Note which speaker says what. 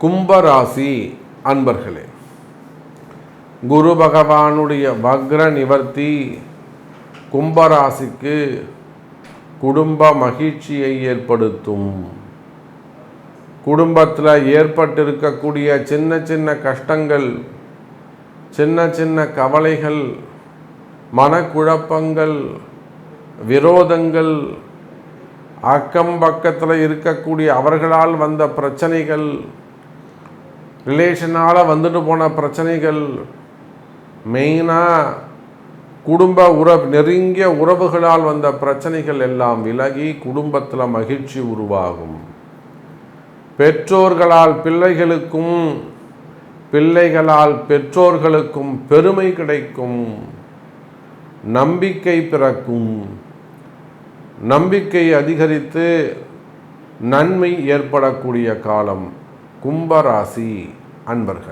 Speaker 1: கும்பராசி அன்பர்களே, குரு பகவானுடைய வக்ர நிவர்த்தி கும்பராசிக்கு குடும்ப மகிழ்ச்சியை ஏற்படுத்தும். குடும்பத்தில் ஏற்பட்டிருக்கக்கூடிய சின்ன சின்ன கஷ்டங்கள், சின்ன சின்ன கவலைகள், மனக்குழப்பங்கள், விரோதங்கள், அக்கம் பக்கத்தில் இருக்கக்கூடிய அவர்களால் வந்த பிரச்சனைகள், ரிலேஷனால் வந்துட்டு போன பிரச்சனைகள், மெயினாக குடும்ப நெருங்கிய உறவுகளால் வந்த பிரச்சனைகள் எல்லாம் விலகி குடும்பத்தில் மகிழ்ச்சி உருவாகும். பெற்றோர்களால் பிள்ளைகளுக்கும், பிள்ளைகளால் பெற்றோர்களுக்கும் பெருமை கிடைக்கும். நம்பிக்கை பிறக்கும். நம்பிக்கை அதிகரித்து நன்மை ஏற்படக்கூடிய காலம் கும்பராசி அன்பர்களே.